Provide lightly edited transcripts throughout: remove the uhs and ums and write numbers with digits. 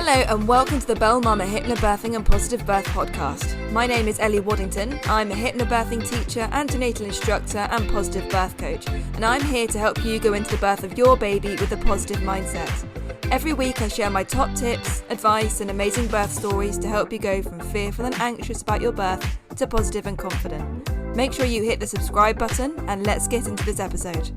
Hello and welcome to the Bell Mama Hypnobirthing and Positive Birth podcast. My name is Ellie Waddington. I'm a hypnobirthing teacher, antenatal instructor and positive birth coach, and I'm here to help you go into the birth of your baby with a positive mindset. Every week I share my top tips, advice and amazing birth stories to help you go from fearful and anxious about your birth to positive and confident. Make sure you hit the subscribe button and let's get into this episode.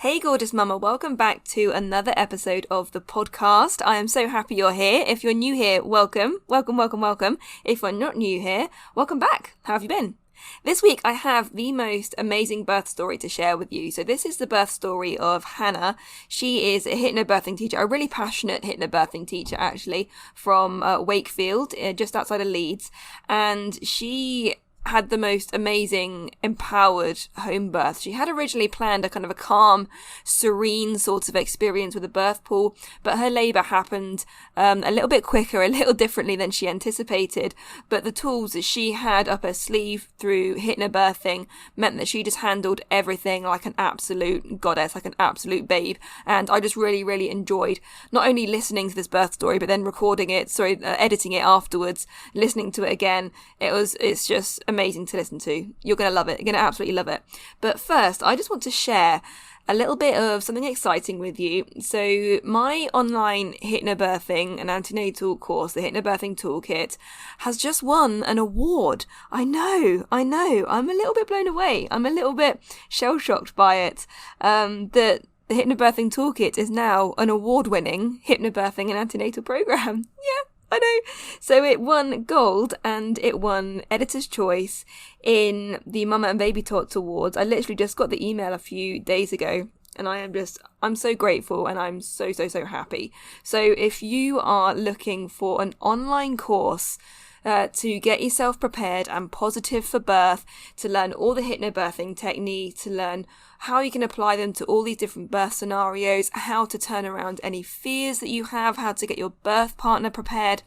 Hey gorgeous mama, welcome back to another episode of the podcast. I am so happy you're here. If you're new here, welcome. If you're not new here, welcome back. How have you been? This week I have the most amazing birth story to share with you. So this is the birth story of Hannah. She is a hypnobirthing teacher, a really passionate hypnobirthing teacher actually, from Wakefield, just outside of Leeds. And she had the most amazing, empowered home birth. She had originally planned a kind of a calm, serene sort of experience with a birth pool, but her labour happened a little bit quicker, a little differently than she anticipated. But the tools that she had up her sleeve through hypnobirthing meant that she just handled everything like an absolute goddess, like an absolute babe. And I just really, really enjoyed not only listening to this birth story, but then editing it afterwards, listening to it again. It's just amazing to listen to. You're going to love it. You're going to absolutely love it. But first, I just want to share a little bit of something exciting with you. So my online hypnobirthing and antenatal course, the Hypnobirthing Toolkit, has just won an award. I know. I'm a little bit blown away. I'm a little bit shell-shocked by it. That the Hypnobirthing Toolkit is now an award-winning hypnobirthing and antenatal program. Yeah. I know. So it won gold and it won Editor's Choice in the Mama and Baby Tots Awards. I literally just got the email a few days ago and I'm so grateful and I'm so happy. So if you are looking for an online course to get yourself prepared and positive for birth, to learn all the hypnobirthing techniques, to learn how you can apply them to all these different birth scenarios, how to turn around any fears that you have, how to get your birth partner prepared,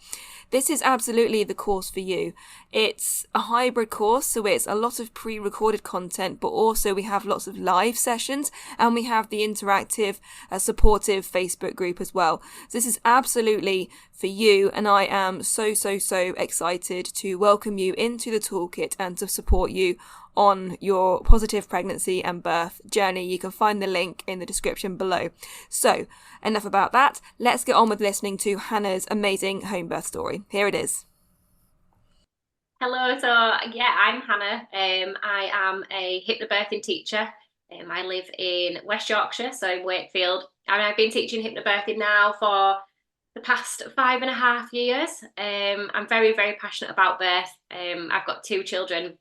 this is absolutely the course for you. It's a hybrid course, so it's a lot of pre-recorded content, but also we have lots of live sessions and we have the interactive, supportive Facebook group as well. So this is absolutely for you, and I am so excited to welcome you into the toolkit and to support you on your positive pregnancy and birth journey. You can find the link in the description below. So enough about that. Let's get on with listening to Hannah's amazing home birth story. Here it is. Hello, I'm Hannah. I am a hypnobirthing teacher. I live in West Yorkshire, so in Wakefield, and I've been teaching hypnobirthing now for the past 5.5 years. I'm very passionate about birth. I've got 2 children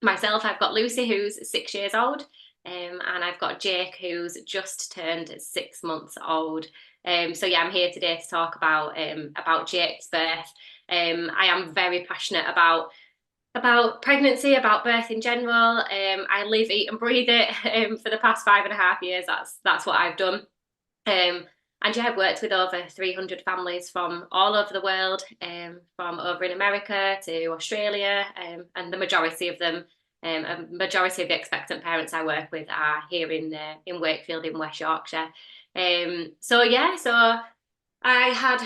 myself. I've got Lucy, who's 6 years old, and I've got Jake, who's just turned 6 months old. I'm here today to talk about Jake's birth. I am very passionate about pregnancy, about birth in general. I live, eat and breathe it for the past 5.5 years. That's what I've done. I've worked with over 300 families from all over the world, from over in America to Australia, and the majority of them, a majority of the expectant parents I work with are here in Wakefield in West Yorkshire. I had,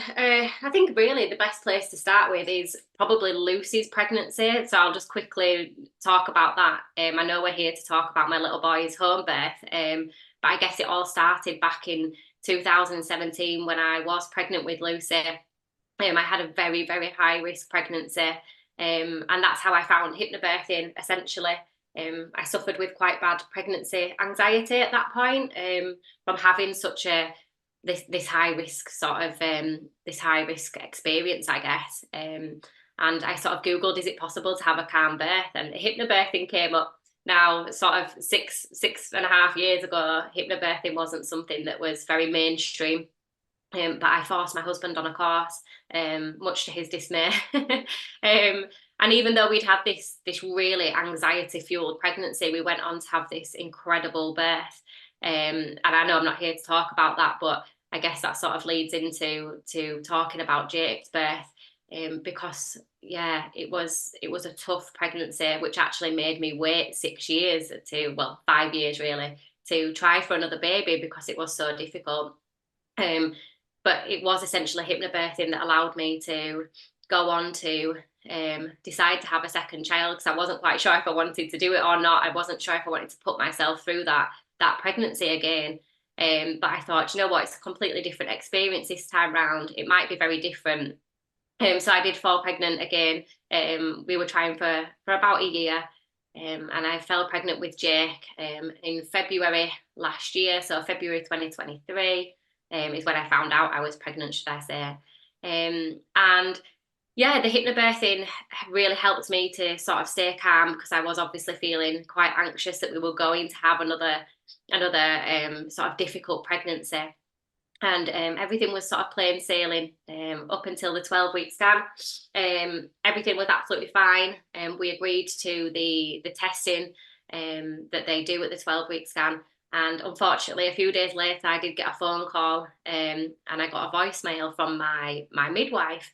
I think really the best place to start with is probably Lucy's pregnancy. So I'll just quickly talk about that. I know we're here to talk about my little boy's home birth, but I guess it all started back in 2017 when I was pregnant with Lucy. I had a very high risk pregnancy, and that's how I found hypnobirthing essentially. I suffered with quite bad pregnancy anxiety at that point, from having such this high risk this high risk experience, I guess. And I sort of Googled, is it possible to have a calm birth? And hypnobirthing came up. Now, sort of 6.5 years ago, hypnobirthing wasn't something that was very mainstream. But I forced my husband on a course, much to his dismay. And even though we'd had this really anxiety-fueled pregnancy, we went on to have this incredible birth. And I know I'm not here to talk about that, but I guess that sort of leads into talking about Jake's birth. Because it was a tough pregnancy, which actually made me wait 6 years 5 years really, to try for another baby because it was so difficult. But it was essentially hypnobirthing that allowed me to go on to decide to have a second child, because I wasn't quite sure if I wanted to do it or not. I wasn't sure if I wanted to put myself through that pregnancy again. But I thought, you know what, it's a completely different experience this time round. It might be very different. So I did fall pregnant again. We were trying for about a year. And I fell pregnant with Jake in February last year. So February 2023 is when I found out I was pregnant, should I say. And yeah, the hypnobirthing really helped me to sort of stay calm, because I was obviously feeling quite anxious that we were going to have another sort of difficult pregnancy. And everything was sort of plain sailing up until the 12-week scan. Everything was absolutely fine. We agreed to the testing that they do at the 12-week scan. And unfortunately, a few days later, I did get a phone call and I got a voicemail from my midwife.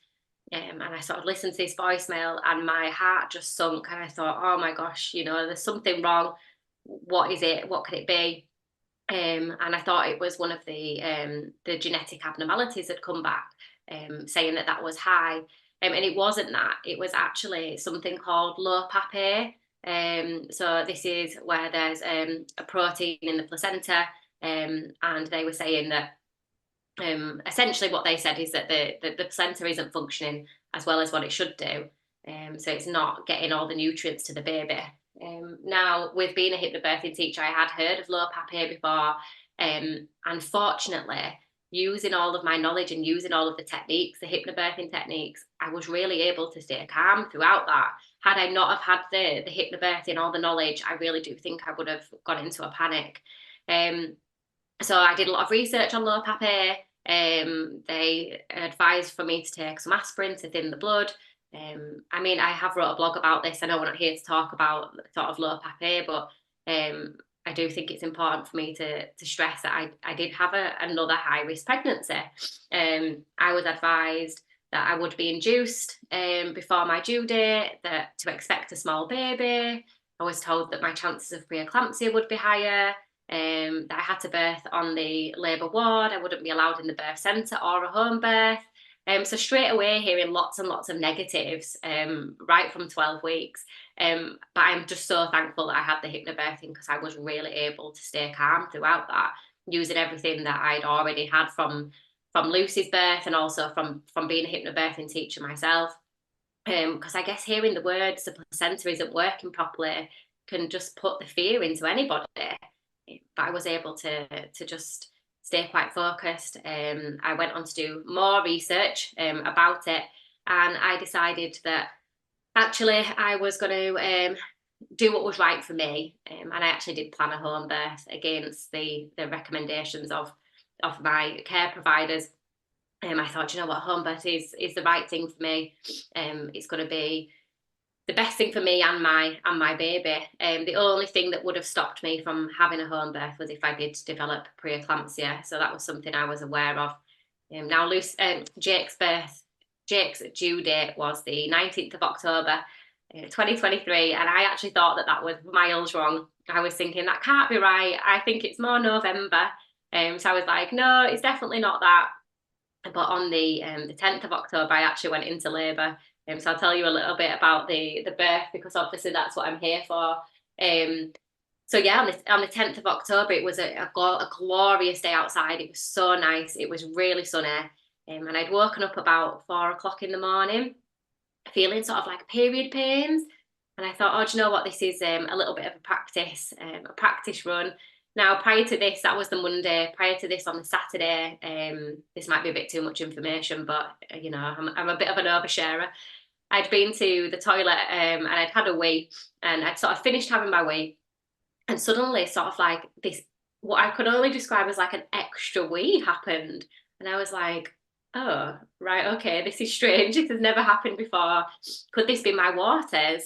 And I sort of listened to this voicemail and my heart just sunk. And I thought, oh my gosh, you know, there's something wrong. What is it? What could it be? And I thought it was one of the genetic abnormalities had come back, saying that was high. And it wasn't that. It was actually something called low PAP. So this is where there's a protein in the placenta, and they were saying that essentially what they said is that the placenta isn't functioning as well as what it should do. So it's not getting all the nutrients to the baby. Now, with being a hypnobirthing teacher, I had heard of low PAP before. And fortunately, using all of my knowledge and using all of the techniques, the hypnobirthing techniques, I was really able to stay calm throughout that. Had I not have had the hypnobirthing, all the knowledge, I really do think I would have gone into a panic. So I did a lot of research on low PAP. They advised for me to take some aspirin to thin the blood. I mean, I have wrote a blog about this. I know we're not here to talk about sort of low PAP, but I do think it's important for me to stress that I did have another high risk pregnancy. I was advised that I would be induced before my due date, that to expect a small baby. I was told that my chances of preeclampsia would be higher. That I had to birth on the labour ward. I wouldn't be allowed in the birth centre or a home birth. So straight away hearing lots and lots of negatives right from 12 weeks. But I'm just so thankful that I had the hypnobirthing, because I was really able to stay calm throughout that, using everything that I'd already had from Lucy's birth and also from being a hypnobirthing teacher myself. Because I guess hearing the words the placenta isn't working properly can just put the fear into anybody. But I was able to just stay quite focused. I went on to do more research about it, and I decided that actually I was going to do what was right for me. And I actually did plan a home birth against the recommendations of my care providers. I thought, you know what, home birth is the right thing for me. It's going to be the best thing for me and my baby. The only thing that would have stopped me from having a home birth was if I did develop preeclampsia. So that was something I was aware of. Now, Jake's due date was the 19th of October, 2023, and I actually thought that was miles wrong. I was thinking that can't be right. I think it's more November. So I was like, no, it's definitely not that. But on the 10th of October, I actually went into labour. So I'll tell you a little bit about the birth, because obviously that's what I'm here for. So yeah, on the 10th of October, it was a glorious day outside. It was so nice. It was really sunny. And I'd woken up about 4 o'clock in the morning, feeling sort of like period pains. And I thought, oh, do you know what? This is a little bit of a practice run. Now, prior to this, that was the Monday. Prior to this, on the Saturday, this might be a bit too much information, but, you know, I'm a bit of an oversharer. I'd been to the toilet and I'd had a wee, and I'd sort of finished having my wee. And suddenly, sort of like this, what I could only describe as like an extra wee happened. And I was like, oh, right, okay, this is strange. This has never happened before. Could this be my waters?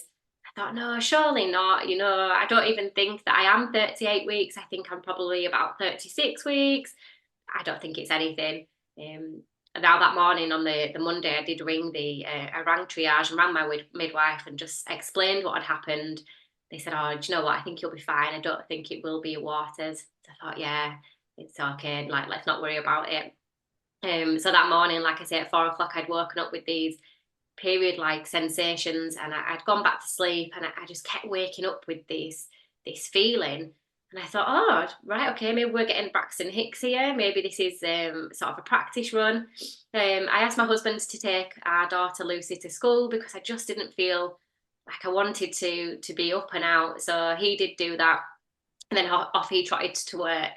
I thought, no, surely not. You know, I don't even think that I am 38 weeks. I think I'm probably about 36 weeks. I don't think it's anything. Now that morning on the Monday, I did ring I rang triage and rang my midwife and just explained what had happened. They said, oh, do you know what? I think you'll be fine. I don't think it will be your waters. So I thought, yeah, it's okay. Like, let's not worry about it. So that morning, like I say, at 4 o'clock, I'd woken up with these period-like sensations, and I'd gone back to sleep, and I just kept waking up with this feeling. And I thought, oh, right, okay, maybe we're getting Braxton Hicks here. Maybe this is sort of a practice run. I asked my husband to take our daughter Lucy to school because I just didn't feel like I wanted to be up and out. So he did do that, and then off he trotted to work.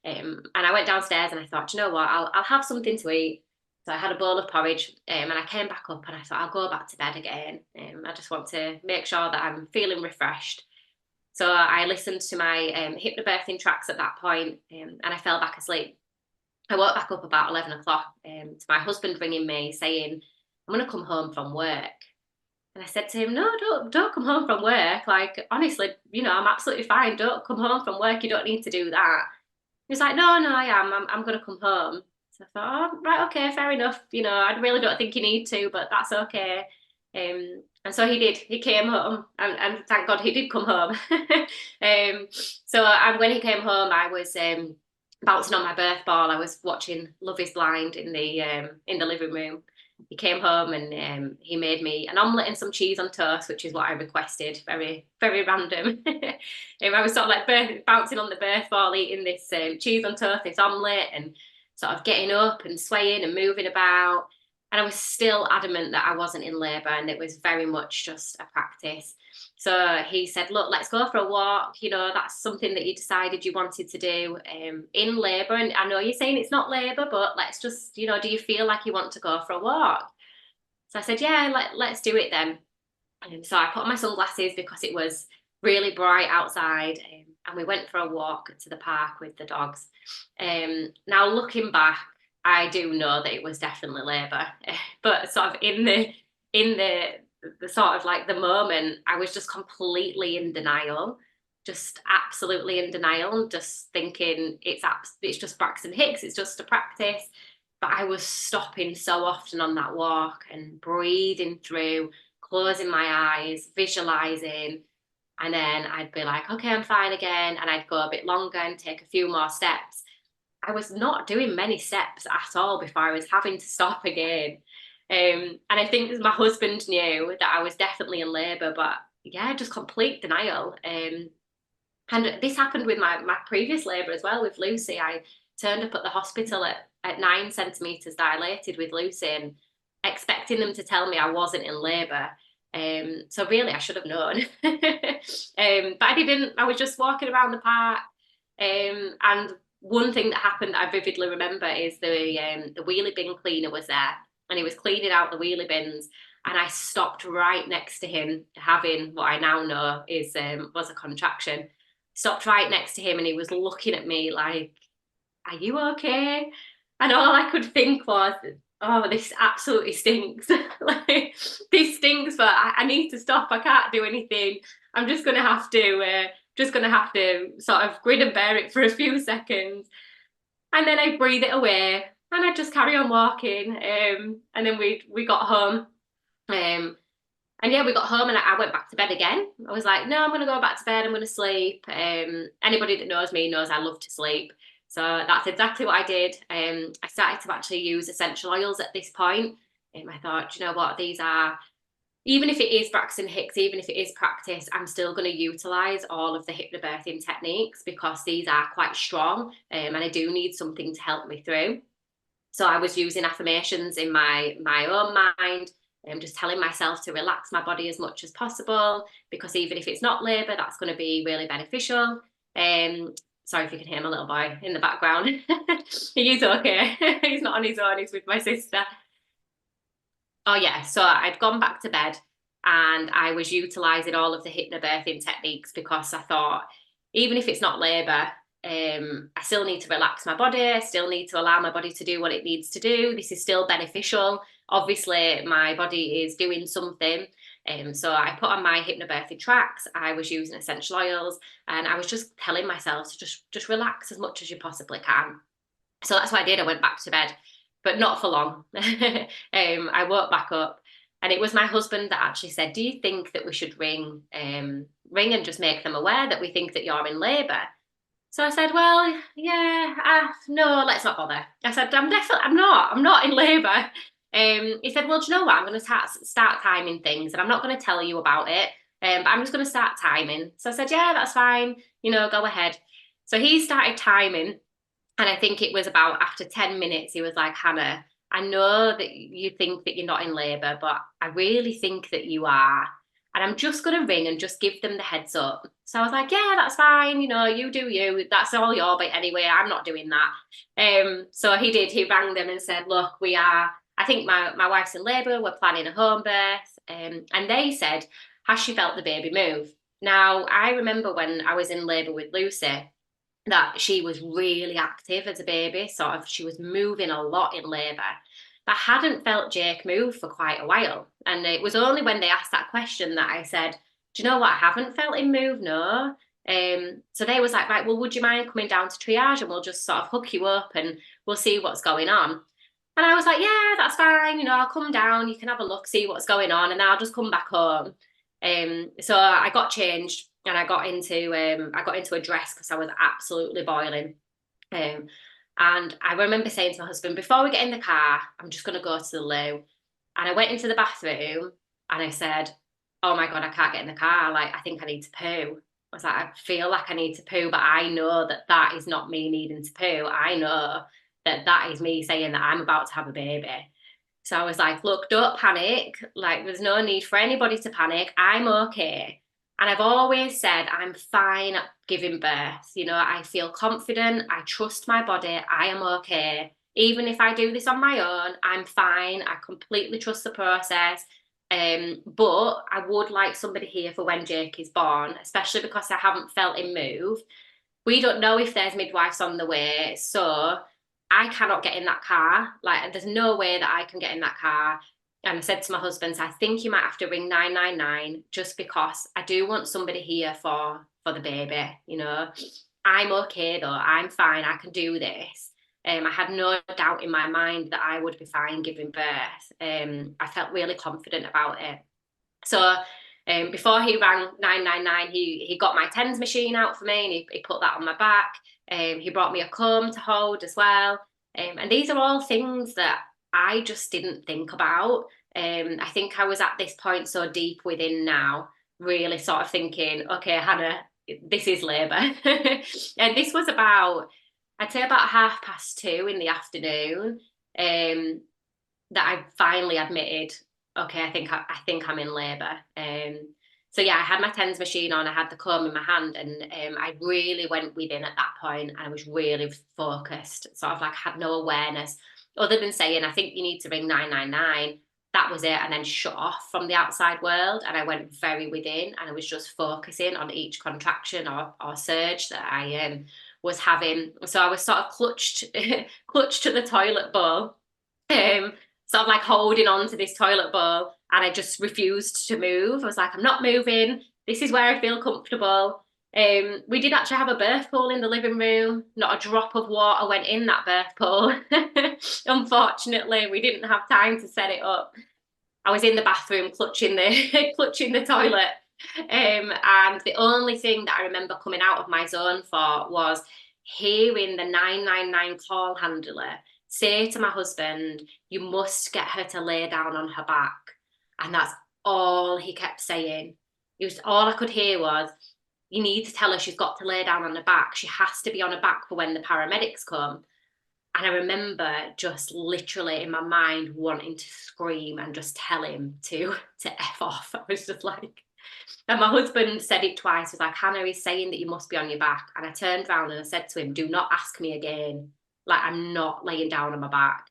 And I went downstairs and I thought, you know what, I'll have something to eat. So I had a bowl of porridge, and I came back up and I thought I'll go back to bed again. I just want to make sure that I'm feeling refreshed. So I listened to my hypnobirthing tracks at that point, and I fell back asleep. I woke back up about 11 o'clock to my husband ringing me saying, I'm going to come home from work. And I said to him, no, don't come home from work. Like, honestly, I'm absolutely fine. Don't come home from work. You don't need to do that. He was like, no, I am. I'm going to come home. So I thought, oh, right, okay, fair enough. I really don't think you need to, but that's okay. And so he did. He came home, and thank God he did come home. So when he came home, I was bouncing on my birth ball. I was watching Love Is Blind in the living room. He came home and he made me an omelette and some cheese on toast, which is what I requested. Very, very random. I was sort of like bouncing on the birth ball, eating this cheese on toast, this omelette, and sort of getting up and swaying and moving about. And I was still adamant that I wasn't in labour, and it was very much just a practice. So he said, look, let's go for a walk. That's something that you decided you wanted to do in labour. And I know you're saying it's not labour, but let's just, do you feel like you want to go for a walk? So I said, yeah, let's do it then. So I put on my sunglasses because it was really bright outside, and we went for a walk to the park with the dogs. Now looking back, I do know that it was definitely labour, but sort of in the sort of like the moment, I was just completely in denial, just absolutely in denial, just thinking it's just Braxton Hicks, it's just a practice. But I was stopping so often on that walk and breathing through, closing my eyes, visualizing, and then I'd be like, okay, I'm fine again, and I'd go a bit longer and take a few more steps. I was not doing many steps at all before I was having to stop again. And I think my husband knew that I was definitely in labour, but yeah, just complete denial. And this happened with my previous labour as well with Lucy. I turned up at the hospital at 9 centimetres dilated with Lucy, and expecting them to tell me I wasn't in labour. So really, I should have known. But I didn't. I was just walking around the park. And one thing that happened that I vividly remember is the wheelie bin cleaner was there, and he was cleaning out the wheelie bins, and I stopped right next to him, having what I now know was a contraction. Stopped right next to him, and he was looking at me like, are you okay? And all I could think was, oh, this absolutely stinks. Like, this stinks, but I need to stop. I can't do anything. I'm just gonna have to sort of grin and bear it for a few seconds. And then I breathe it away, and I just carry on walking. And then we got home. And yeah, we got home, and I went back to bed again. I was like, no, I'm going to go back to bed. I'm going to sleep. Anybody that knows me knows I love to sleep. So that's exactly what I did. I started to actually use essential oils at this point. I thought, you know what, these are, even if it is Braxton Hicks, even if it is practice, I'm still going to utilise all of the hypnobirthing techniques because these are quite strong, and I do need something to help me through. So I was using affirmations in my own mind. I'm just telling myself to relax my body as much as possible, because even if it's not labour, that's going to be really beneficial. Sorry if you can hear my little boy in the background. He is okay. He's not on his own. He's with my sister. Oh yeah, so I'd gone back to bed, and I was utilising all of the hypnobirthing techniques because I thought, even if it's not labour, I still need to relax my body. I still need to allow my body to do what it needs to do. This is still beneficial. Obviously, my body is doing something. So I put on my hypnobirthing tracks. I was using essential oils, and I was just telling myself to just relax as much as you possibly can. So that's what I did. I went back to bed, but not for long. I woke back up, and it was my husband that actually said, do you think that we should ring and just make them aware that we think that you're in labour? So I said, well, yeah, no, let's not bother. I said, I'm not in labour. He said, well, do you know what? I'm going to start timing things, and I'm not going to tell you about it, but I'm just going to start timing. So I said, yeah, that's fine. Go ahead. So he started timing, and I think it was about after 10 minutes, he was like, Hannah, I know that you think that you're not in labour, but I really think that you are. And I'm just going to ring and just give them the heads up. So I was like, yeah, that's fine. You do you. That's all your bit anyway. I'm not doing that. So he did. He rang them and said, look, I think my wife's in labour. We're planning a home birth. And they said, has she felt the baby move? Now, I remember when I was in labour with Lucy, that she was really active as a baby, sort of she was moving a lot in labour. But I hadn't felt Jake move for quite a while. And it was only when they asked that question that I said, do you know what? I haven't felt him move, no. So they was like, right, well, would you mind coming down to triage and we'll just sort of hook you up and we'll see what's going on. And I was like, yeah, that's fine. I'll come down, you can have a look, see what's going on, and I'll just come back home. So I got changed and I got into a dress because I was absolutely boiling. Um, and I remember saying to my husband, before we get in the car, I'm just going to go to the loo. And I went into the bathroom and I said, oh my God, I can't get in the car. Like, I think I need to poo. I was like, I feel like I need to poo, but I know that that is not me needing to poo. I know that that is me saying that I'm about to have a baby. So I was like, look, don't panic. Like, there's no need for anybody to panic. I'm okay. And I've always said I'm fine at giving birth. I feel confident. I trust my body. I am okay. Even if I do this on my own, I'm fine. I completely trust the process. But I would like somebody here for when Jake is born, especially because I haven't felt him move. We don't know if there's midwives on the way. So I cannot get in that car. Like, there's no way that I can get in that car. And I said to my husband, I think you might have to ring 999 just because I do want somebody here for the baby. I'm okay though. I'm fine. I can do this. I had no doubt in my mind that I would be fine giving birth. I felt really confident about it. So before he rang 999, he got my TENS machine out for me and he put that on my back. He brought me a comb to hold as well. And these are all things that I just didn't think about. I think I was at this point so deep within now, really sort of thinking, okay, Hannah, this is labour. And this was I'd say about 2:30 in the afternoon, that I finally admitted, okay, I think I'm in labour. So yeah, I had my TENS machine on, I had the comb in my hand, and I really went within at that point, and I was really focused. Sort of like I had no awareness other than saying, I think you need to ring 999. That was it, and then shut off from the outside world, and I went very within, and I was just focusing on each contraction or surge that I was having. So I was sort of clutched to the toilet bowl. Sort of like holding on to this toilet bowl, and I just refused to move. I was like, I'm not moving. This is where I feel comfortable. We did actually have a birth pool in the living room. Not a drop of water went in that birth pool. Unfortunately, we didn't have time to set it up. I was in the bathroom clutching the toilet. And the only thing that I remember coming out of my zone for was hearing the 999 call handler say to my husband, you must get her to lay down on her back. And that's all he kept saying. All I could hear was, you need to tell her she's got to lay down on her back. She has to be on her back for when the paramedics come. And I remember just literally in my mind wanting to scream and just tell him to F off. I was just like, and my husband said it twice. He was like, Hannah is saying that you must be on your back. And I turned around and I said to him, do not ask me again. Like, I'm not laying down on my back.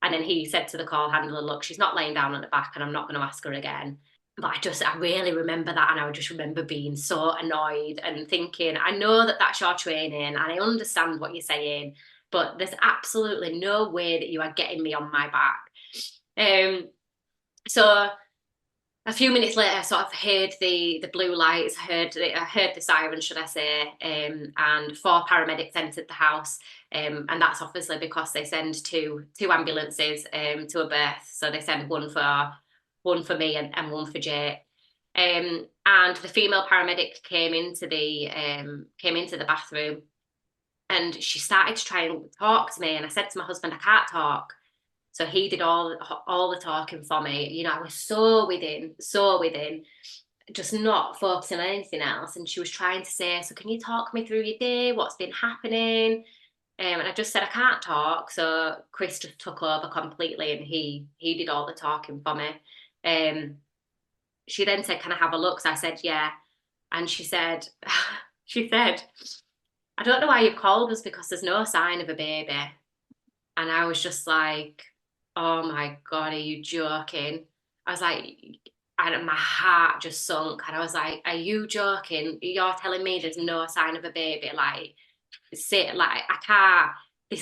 And then he said to the call handler, look, she's not laying down on her back and I'm not going to ask her again. But I really remember that. And I just remember being so annoyed and thinking, I know that that's your training and I understand what you're saying, but there's absolutely no way that you are getting me on my back. So a few minutes later, I sort of heard the blue lights, I heard the siren, should I say, and 4 paramedics entered the house. And that's obviously because they send two ambulances to a birth. So they send one for me and one for Jake. And the female paramedic came into the bathroom, And she started to try and talk to me. And I said to my husband, I can't talk. So he did all the talking for me. You know, I was so within, just not focusing on anything else. And she was trying to say, so can you talk me through your day? What's been happening? And I just said, I can't talk. So Chris just took over completely and he did all the talking for me. Um, she then said, can I have a look? So I said, yeah. And she said, she said, I don't know why you've called us because there's no sign of a baby. And I was just like, oh my God, are you joking? I was like, and my heart just sunk. And I was like, are you joking? You're telling me there's no sign of a baby? Like, this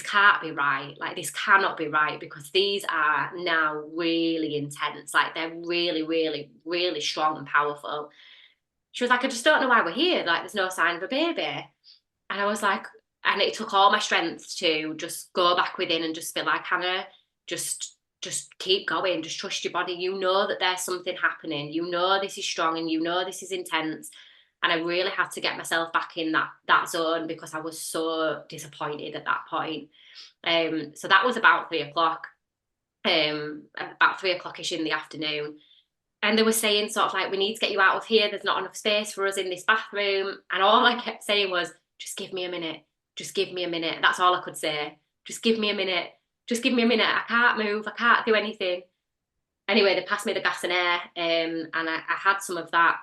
can't be right. Like, this cannot be right because these are now really intense. Like, they're really, really, really strong and powerful. She was like, I just don't know why we're here. Like, there's no sign of a baby. And I was like, and it took all my strength to just go back within and just be like, Hannah, just keep going, just trust your body. You know that there's something happening. You know this is strong and you know this is intense. And I really had to get myself back in that zone because I was so disappointed at that point. So that was about 3 o'clock, about 3 o'clock-ish in the afternoon. And they were saying sort of like, we need to get you out of here. There's not enough space for us in this bathroom. And all I kept saying was, just give me a minute. Just give me a minute. That's all I could say. Just give me a minute. Just give me a minute. I can't move. I can't do anything. Anyway, they passed me the gas and air, and I had some of that.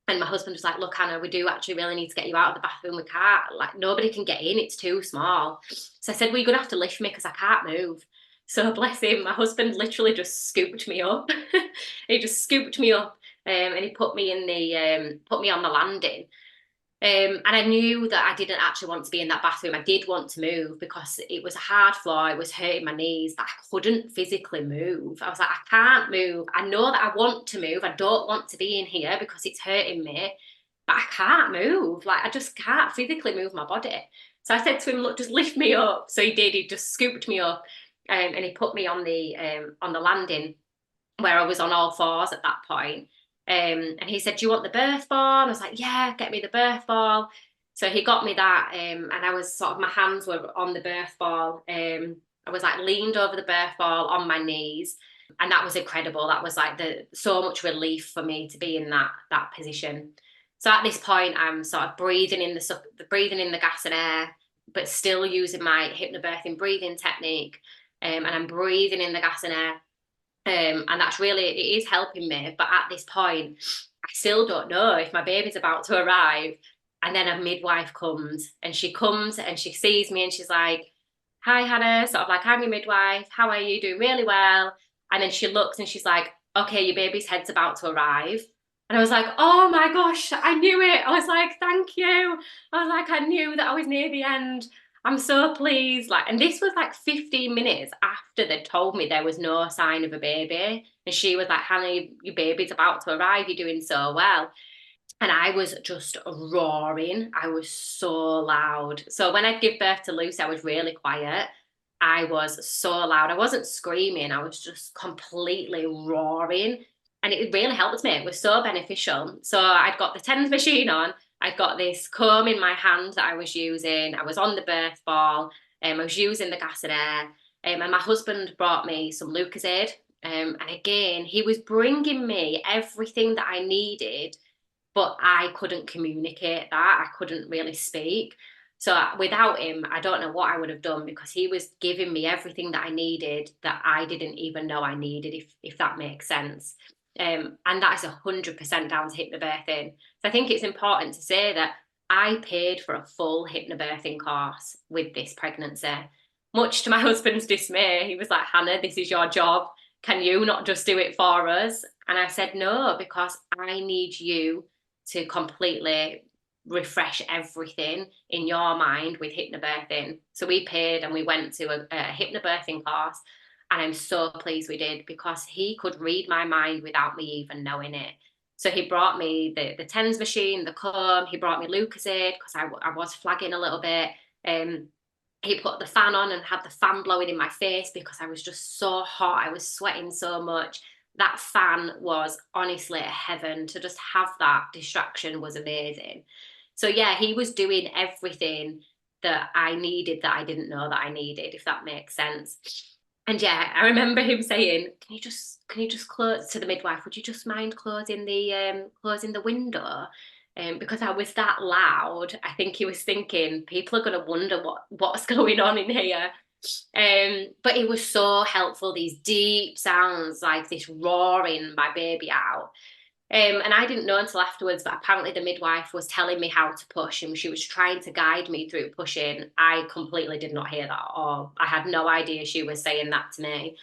And my husband was like, look, Hannah, we do actually really need to get you out of the bathroom. We can't, like, nobody can get in. It's too small. So I said, well, you're going to have to lift me because I can't move. So bless him, my husband literally just scooped me up. He just scooped me up, and he put me on the landing. And I knew that I didn't actually want to be in that bathroom. I did want to move because it was a hard floor. It was hurting my knees, but I couldn't physically move. I was like, I can't move. I know that I want to move. I don't want to be in here because it's hurting me, but I can't move. Like, I just can't physically move my body. So I said to him, look, just lift me up. So he did. He just scooped me up, and he put me on the landing where I was on all fours at that point. And he said, do you want the birth ball? And I was like, yeah, get me the birth ball. So he got me that, and I was sort of, my hands were on the birth ball. I was like leaned over the birth ball on my knees, and that was incredible. That was like so much relief for me to be in that position. So at this point, I'm sort of breathing in the gas and air, but still using my hypnobirthing breathing technique, and I'm breathing in the gas and air. And that's really, it is helping me. But at this point, I still don't know if my baby's about to arrive. And then a midwife comes and she sees me and she's like, hi, Hannah, sort of like, I'm your midwife. How are you? Doing really well. And then she looks and she's like, okay, your baby's head's about to arrive. And I was like, oh my gosh, I knew it. I was like, thank you. I was like, I knew that I was near the end. I'm so pleased. Like, and this was like 15 minutes after they told me there was no sign of a baby. And she was like, Hannah, your baby's about to arrive. You're doing so well. And I was just roaring. I was so loud. So when I'd give birth to Lucy, I was really quiet. I was so loud. I wasn't screaming. I was just completely roaring. And it really helped me. It was so beneficial. So I'd got the TENS machine on. I'd got this comb in my hand that I was using. I was on the birth ball. I was using the gas and air. And my husband brought me some Lucozade. And again, he was bringing me everything that I needed, but I couldn't communicate that. I couldn't really speak. So without him, I don't know what I would have done because he was giving me everything that I needed that I didn't even know I needed, if that makes sense. And that is 100% down to hypnobirthing. So I think it's important to say that I paid for a full hypnobirthing course with this pregnancy. Much to my husband's dismay, he was like, Hannah, this is your job. Can you not just do it for us? And I said, no, because I need you to completely refresh everything in your mind with hypnobirthing. So we paid and we went to a hypnobirthing course. And I'm so pleased we did because he could read my mind without me even knowing it. So he brought me the TENS machine, the comb, he brought me Lucozade because I was flagging a little bit. He put the fan on and had the fan blowing in my face because I was just so hot. I was sweating so much. That fan was honestly a heaven. To just have that distraction was amazing. So yeah, he was doing everything that I needed that I didn't know that I needed, if that makes sense. And yeah, I remember him saying, can you just close to the midwife, would you just mind closing the window? Because I was that loud, I think he was thinking people are going to wonder what's going on in here. But it was so helpful, these deep sounds, like this roaring my baby out. And I didn't know until afterwards, but apparently the midwife was telling me how to push and she was trying to guide me through pushing. I completely did not hear that at all. I had no idea she was saying that to me.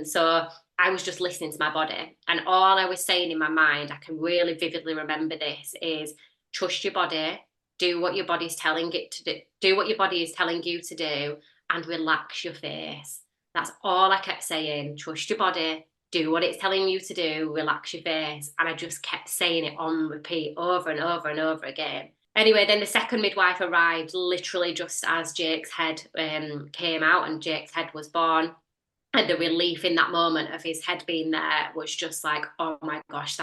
So I was just listening to my body. And all I was saying in my mind, I can really vividly remember this, is trust your body, do what your body's telling it to do what your body is telling you to do, and relax your face. That's all I kept saying. Trust your body, do what it's telling you to do, relax your face. And I just kept saying it on repeat over and over and over again. Anyway, then the second midwife arrived literally just as Jake's head came out and Jake's head was born. And the relief in that moment of his head being there was just like, oh my gosh,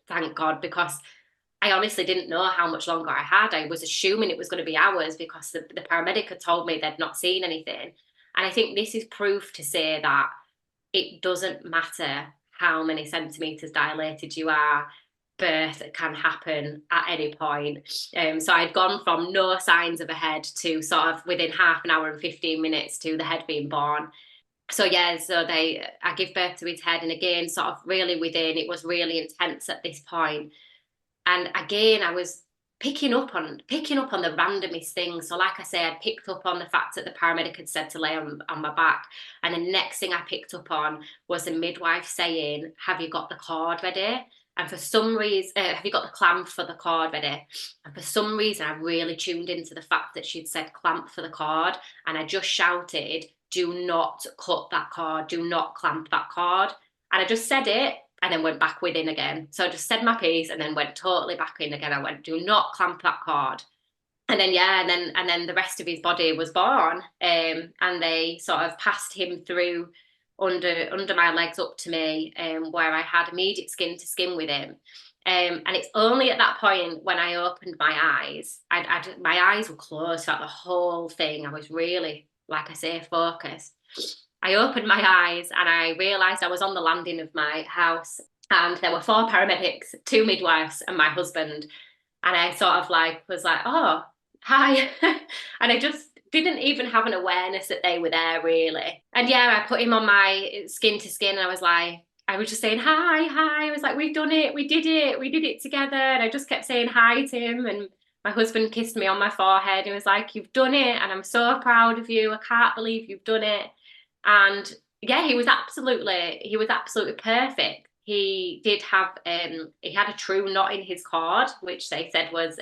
thank God, because I honestly didn't know how much longer I had. I was assuming it was going to be hours because the paramedic had told me they'd not seen anything. And I think this is proof to say that it doesn't matter how many centimetres dilated you are, birth can happen at any point. So I'd gone from no signs of a head to sort of within half an hour and 15 minutes to the head being born. So yeah, I give birth to his head, and again, sort of really within, it was really intense at this point. And again, I was picking up on the randomest things. So like I said, I picked up on the fact that the paramedic had said to lay on my back. And the next thing I picked up on was the midwife saying, have you got the cord ready? And for some reason, have you got the clamp for the cord ready? And for some reason, I really tuned into the fact that she'd said clamp for the cord. And I just shouted, do not cut that cord, do not clamp that cord. And I just said it and then went back within again. So I just said my piece and then went totally back in again. I went, do not clamp that cord. And then, yeah, and then the rest of his body was born. And they sort of passed him through under my legs up to me, where I had immediate skin to skin with him. And it's only at that point when I opened my eyes, my eyes were closed throughout the whole thing. I was really, like I say, focused. I opened my eyes and I realised I was on the landing of my house, and there were 4 paramedics, 2 midwives and my husband. And I sort of was like, oh, hi. And I just didn't even have an awareness that they were there, really. And yeah, I put him on my skin to skin and I was just saying, hi. I was like, we've done it. We did it together. And I just kept saying hi to him. And my husband kissed me on my forehead and was like, you've done it. And I'm so proud of you. I can't believe you've done it. And yeah, he was absolutely perfect. He did have, he had a true knot in his cord, which they said was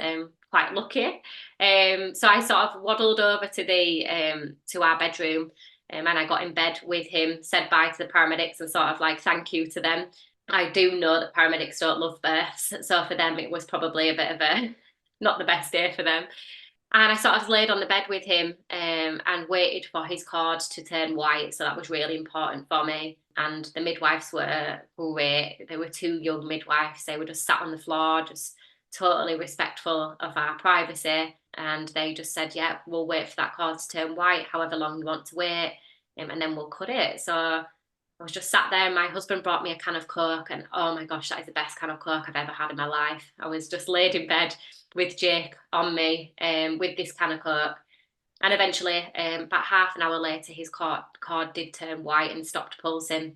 quite lucky. So I sort of waddled over to our bedroom, and I got in bed with him, said bye to the paramedics and sort of thank you to them. I do know that paramedics don't love births, so for them it was probably a bit of not the best day for them. And I sort of laid on the bed with him and waited for his cord to turn white. So that was really important for me. And the midwives were great. There were 2 young midwives. They were just sat on the floor, just totally respectful of our privacy. And they just said, yeah, we'll wait for that cord to turn white, however long you want to wait, and then we'll cut it. So I was just sat there and my husband brought me a can of Coke, and oh my gosh, that is the best can of Coke I've ever had in my life. I was just laid in bed with Jake on me with this can of Coke. And eventually, about half an hour later, his cord did turn white and stopped pulsing.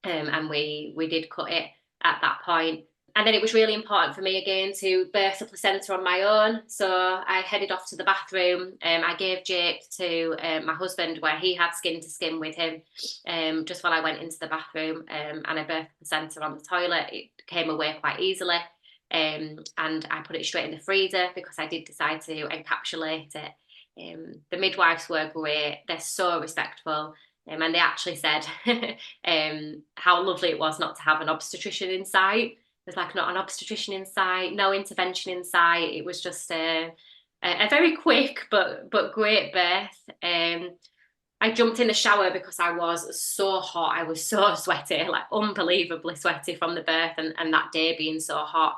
And we did cut it at that point. And then it was really important for me again to birth a placenta on my own. So I headed off to the bathroom. I gave Jake to my husband, where he had skin to skin with him, just while I went into the bathroom. And I birthed the placenta on the toilet. It came away quite easily. And I put it straight in the freezer because I did decide to encapsulate it. The midwives were great. They're so respectful. And they actually said how lovely it was not to have an obstetrician in sight. There's not an obstetrician in sight, no intervention in sight. It was just a very quick but great birth. I jumped in the shower because I was so hot. I was so sweaty, unbelievably sweaty from the birth and that day being so hot.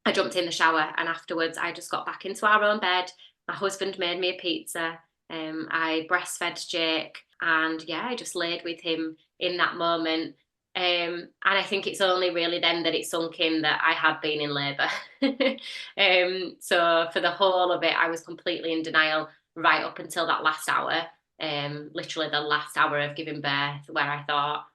I jumped in the shower, and afterwards I just got back into our own bed. My husband made me a pizza. I breastfed Jake, and yeah, I just laid with him in that moment. And I think it's only really then that it sunk in that I had been in labour. So for the whole of it, I was completely in denial right up until that last hour, literally the last hour of giving birth, where I thought,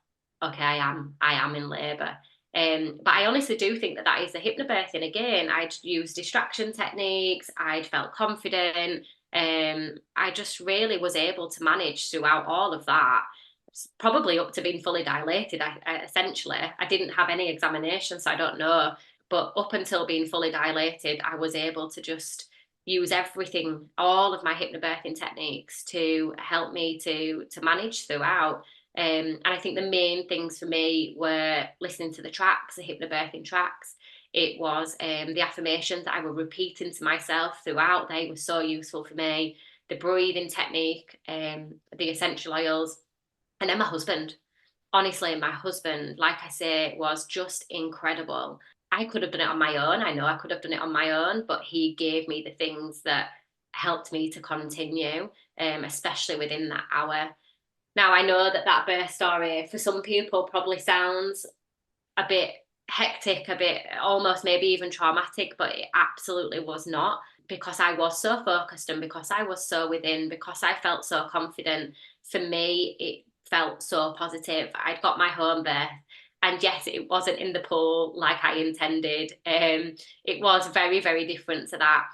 okay, I am in labour. But I honestly do think that that is the hypnobirthing. Again, I'd used distraction techniques. I'd felt confident. I just really was able to manage throughout all of that, probably up to being fully dilated. Essentially, I didn't have any examination, so I don't know. But up until being fully dilated, I was able to just use everything, all of my hypnobirthing techniques to help me to manage throughout. And I think the main things for me were listening to the tracks, the hypnobirthing tracks. It was the affirmations that I were repeating to myself throughout. They were so useful for me. The breathing technique, the essential oils, and then my husband. Honestly, my husband, like I say, was just incredible. I could have done it on my own. I know I could have done it on my own, but he gave me the things that helped me to continue, especially within that hour. Now, I know that that birth story for some people probably sounds a bit hectic, a bit almost maybe even traumatic, but it absolutely was not, because I was so focused and because I was so within, because I felt so confident. For me, it felt so positive. I'd got my home birth. And yes, it wasn't in the pool like I intended. It was very, very different to that,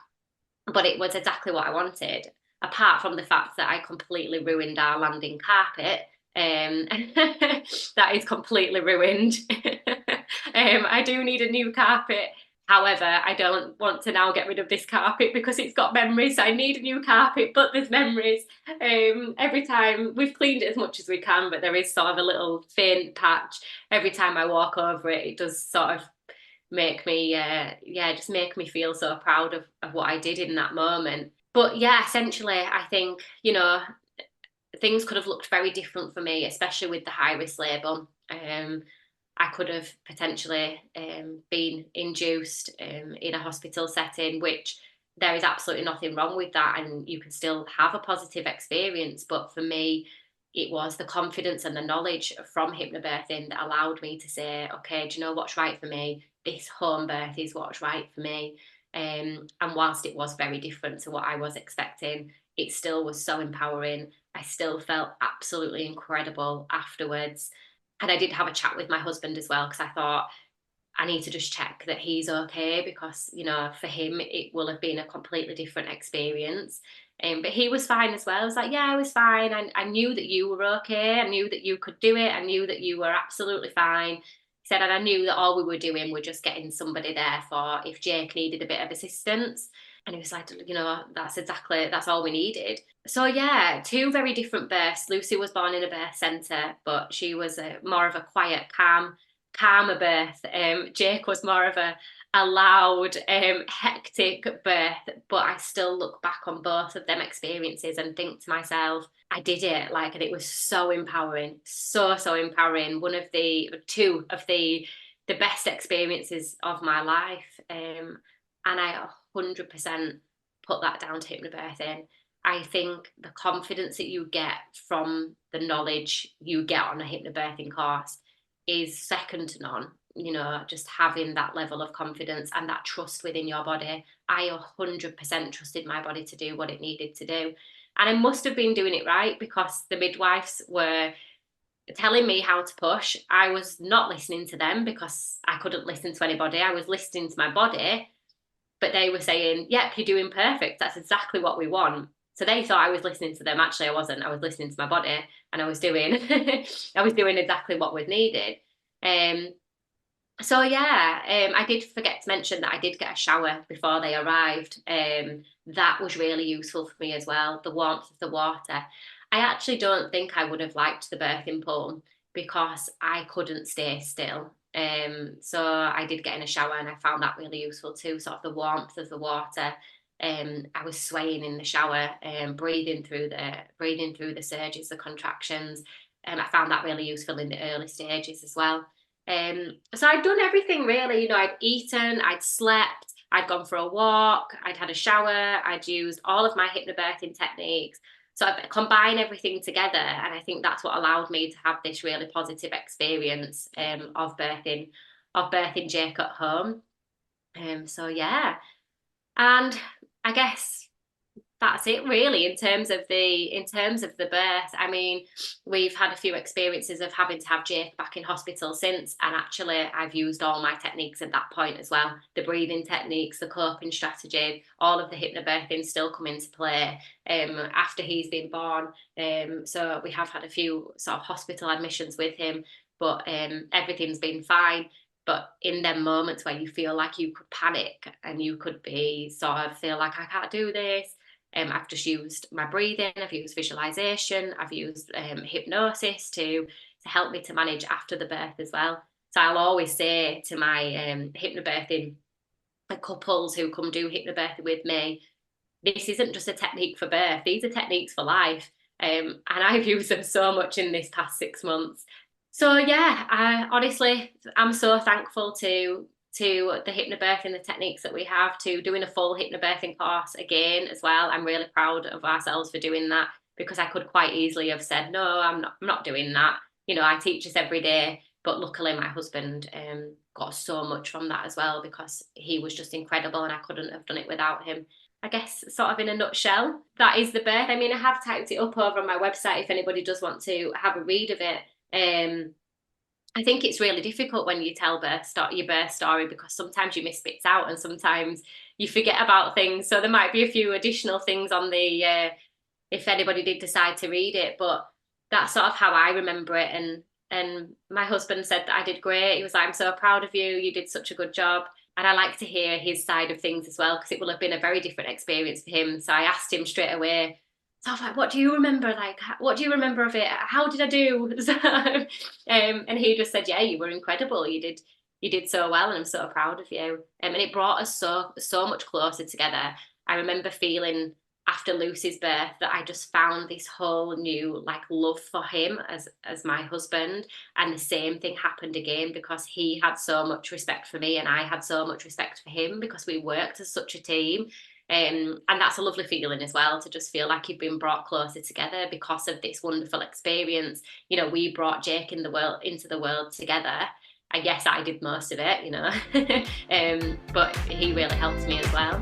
but it was exactly what I wanted. Apart from the fact that I completely ruined our landing carpet, that is completely ruined. I do need a new carpet. However, I don't want to now get rid of this carpet because it's got memories. I need a new carpet, but there's memories. Every time we've cleaned it as much as we can, but there is sort of a little faint patch. Every time I walk over it, it does sort of make me just make me feel so proud of what I did in that moment. But yeah, essentially I think, things could have looked very different for me, especially with the high risk labour. I could have potentially been induced in a hospital setting, which there is absolutely nothing wrong with that, and you can still have a positive experience. But for me, it was the confidence and the knowledge from hypnobirthing that allowed me to say, okay, do you know what's right for me? This home birth is what's right for me. And whilst it was very different to what I was expecting, it still was so empowering. I still felt absolutely incredible afterwards. And I did have a chat with my husband as well, because I thought, I need to just check that he's okay, because, for him, it will have been a completely different experience. But he was fine as well. I was like, yeah, I was fine. I knew that you were okay. I knew that you could do it. I knew that you were absolutely fine. He said, and I knew that all we were doing were just getting somebody there for if Jake needed a bit of assistance. And he was like, that's all we needed. So yeah, two very different births. Lucy was born in a birth centre, but she was more of a quiet, calmer birth. Jake was more of a loud, hectic birth, but I still look back on both of them experiences and think to myself, I did it, and it was so empowering, so empowering. Two of the best experiences of my life, and I 100% put that down to hypnobirthing. I think the confidence that you get from the knowledge you get on a hypnobirthing course is second to none. Just having that level of confidence and that trust within your body. I 100% trusted my body to do what it needed to do. And I must have been doing it right, because the midwives were telling me how to push. I was not listening to them because I couldn't listen to anybody. I was listening to my body, but they were saying, yep, you're doing perfect. That's exactly what we want. So they thought I was listening to them. Actually, I wasn't. I was listening to my body, and I was doing exactly what was needed. So yeah, I did forget to mention that I did get a shower before they arrived. That was really useful for me as well, the warmth of the water. I actually don't think I would have liked the birthing pool, because I couldn't stay still. So I did get in a shower, and I found that really useful too, sort of the warmth of the water. I was swaying in the shower, breathing through the surges, the contractions. I found that really useful in the early stages as well. So I'd done everything really. I'd eaten, I'd slept, I'd gone for a walk, I'd had a shower, I'd used all of my hypnobirthing techniques. So I combine everything together, and I think that's what allowed me to have this really positive experience of birthing Jake at home. So yeah, and I guess that's it really in terms of the birth. I mean, we've had a few experiences of having to have Jake back in hospital since, and actually I've used all my techniques at that point as well. The breathing techniques, the coping strategy, all of the hypnobirthing still come into play after he's been born. So we have had a few sort of hospital admissions with him, but everything's been fine. But in them moments where you feel like you could panic and you could be sort of feel like I can't do this, I've just used my breathing, I've used visualization, I've used hypnosis to help me to manage after the birth as well. So I'll always say to my hypnobirthing couples who come do hypnobirthing with me, this isn't just a technique for birth, these are techniques for life. And I've used them so much in this past 6 months. So yeah, I'm so thankful to the hypnobirthing, the techniques that we have, to doing a full hypnobirthing course again as well. I'm really proud of ourselves for doing that, because I could quite easily have said, no, I'm not doing that. You know, I teach this every day. But luckily my husband got so much from that as well, because he was just incredible and I couldn't have done it without him. I guess sort of in a nutshell, that is the birth. I mean, I have typed it up over on my website if anybody does want to have a read of it. I think it's really difficult when you tell your birth story, because sometimes you miss bits out and sometimes you forget about things. So there might be a few additional things on the if anybody did decide to read it, but that's sort of how I remember it. And my husband said that I did great. He was like, I'm so proud of you. You did such a good job. And I like to hear his side of ththings as well, because it will have been a very different experience for him. So I asked him straight away. So I was like, what do you remember? Like, what do you remember of it? How did I do? So, and he just said, yeah, you were incredible. You did so well, and I'm so proud of you. And it brought us so much closer together. I remember feeling after Lucy's birth that I just found this whole new like love for him as my husband. And the same thing happened again, because he had so much respect for me and I had so much respect for him, because we worked as such a team. And that's a lovely feeling as well, to just feel like you've been brought closer together because of this wonderful experience. You know, we brought Jake into the world together. I guess I did most of it, you know, but he really helped me as well.